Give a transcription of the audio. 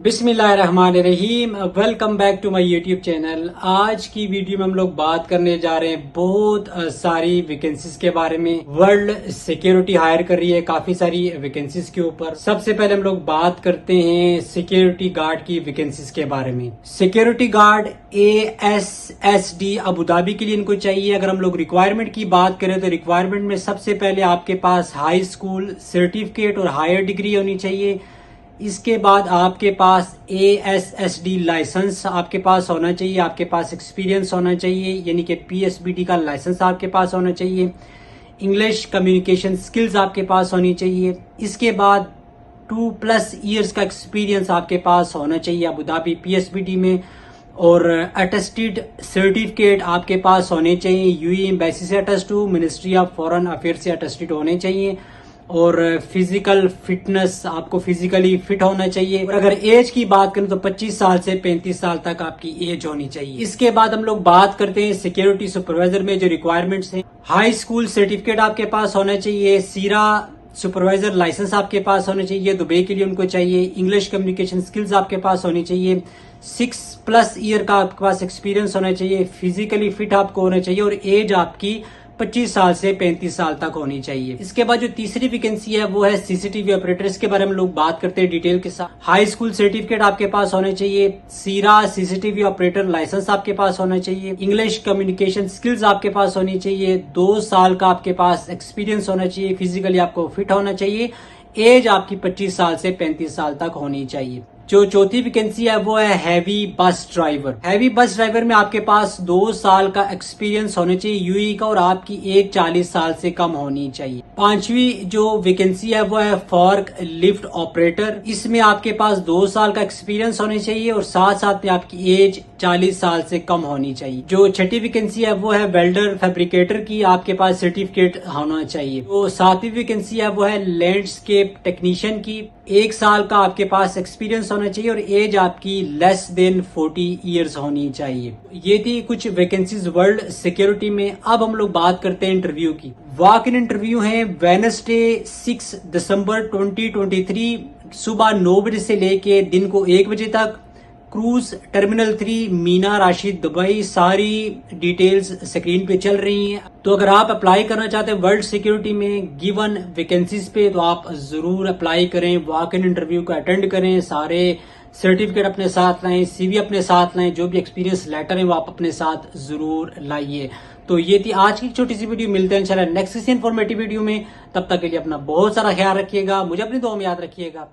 बिस्मिल्लाहिर्रहमानिर्रहीम। Welcome back to my YouTube channel. आज की वीडियो में हम लोग बात करने जा रहे हैं बहुत सारी वैकेंसीज के बारे में। वर्ल्ड सिक्योरिटी हायर कर रही है काफी सारी वैकेंसीज के ऊपर। सबसे पहले हम लोग बात करते हैं सिक्योरिटी गार्ड की वैकेंसीज के बारे में। Security guard ASSD Abu Dhabi के लिए इनको चाहिए। अगर हम लोग रिक्वायरमेंट की बात करें तो रिक्वायरमेंट में सबसे पहले आपके पास हाई स्कूल सर्टिफिकेट और हायर डिग्री होनी चाहिए। इसके बाद आपके पास ASSD लाइसेंस आपके पास होना चाहिए। आपके पास एक्सपीरियंस होना चाहिए, यानी कि PSBD का लाइसेंस आपके पास होना चाहिए। इंग्लिश कम्युनिकेशन स्किल्स आपके पास होनी चाहिए। इसके बाद 2+ ईयर्स का एक्सपीरियंस आपके पास होना चाहिए अबू धाबी PSBD में। और अटेस्टेड सर्टिफिकेट आपके पास होने चाहिए। UAE एम्बेसी से अटेस्ट हो, मिनिस्ट्री ऑफ फॉरेन अफेयर से अटेस्टेड होने चाहिए। और फिजिकल फिटनेस, आपको फिजिकली फिट होना चाहिए। और अगर एज की बात करें तो 25 साल से 35 साल तक आपकी एज होनी चाहिए। इसके बाद हम लोग बात करते हैं सिक्योरिटी सुपरवाइजर में जो रिक्वायरमेंट्स हैं। हाई स्कूल सर्टिफिकेट आपके पास होना चाहिए। सीरा सुपरवाइजर लाइसेंस आपके पास होना चाहिए, दुबई के लिए उनको चाहिए। इंग्लिश कम्युनिकेशन स्किल्स आपके पास होनी चाहिए। 6+ ईयर का आपके पास एक्सपीरियंस होना चाहिए। फिजिकली फिट आपको होना चाहिए और एज आपकी 25 साल से 35 साल तक होनी चाहिए। इसके बाद जो तीसरी वैकेंसी है वो है CCTV ऑपरेटर। इसके बारे में लोग बात करते हैं डिटेल के साथ। हाई स्कूल सर्टिफिकेट आपके पास होना चाहिए। सीरा CCTV ऑपरेटर लाइसेंस आपके पास होना चाहिए। इंग्लिश कम्युनिकेशन स्किल्स आपके पास होनी चाहिए। 2 साल का आपके पास एक्सपीरियंस होना चाहिए। फिजिकली आपको फिट होना चाहिए। एज आपकी 25 साल से 35 साल तक होनी चाहिए। जो चौथी वैकेंसी है वो है heavy bus driver. Heavy bus driver में आपके पास 2 साल का एक्सपीरियंस होना चाहिए UAE का और आपकी एज 40 साल से कम होनी चाहिए। पांचवी जो वैकेंसी है वो है फॉर्क लिफ्ट ऑपरेटर। इसमें आपके पास 2 साल का एक्सपीरियंस होना चाहिए और साथ साथ में आपकी एज 40 साल से कम होनी चाहिए। जो छठी वैकेंसी है वो है वेल्डर फैब्रिकेटर की। आपके पास सर्टिफिकेट होना चाहिए। जो सातवीं वैकेंसी है वो है लैंडस्केप टेक्नीशियन की। 1 साल का आपके पास एक्सपीरियंस होना चाहिए और एज आपकी लेस देन 40 ईयर्स होनी चाहिए। ये थी कुछ वैकेंसीज वर्ल्ड सिक्योरिटी में। अब हम लोग बात करते हैं इंटरव्यू की। वॉक इन इंटरव्यू है वेडनेसडे 6 दिसंबर 2023 सुबह 9 बजे से लेके दिन को 1 बजे तक। Cruise terminal 3 Meena Rashid Dubai. सारी डिटेल्स स्क्रीन पे चल रही हैं। तो अगर आप अप्लाई करना चाहते हैं वर्ल्ड सिक्योरिटी में गिवन वैकेंसीज पे तो आप जरूर अप्लाई करें। वॉक इन इंटरव्यू को अटेंड करें। सारे सर्टिफिकेट अपने साथ लाएं, CV अपने साथ लाएं, जो भी एक्सपीरियंस लेटर है वो आप अपने साथ जरूर लाइए। तो ये थी आज की छोटी सी वीडियो। मिलते हैं इंशाल्लाह नेक्स्ट किसी इन्फॉर्मेटिव वीडियो में। तब तक के लिए अपना बहुत सारा ख्याल रखिएगा। मुझे अपनी दुआ में याद रखिएगा।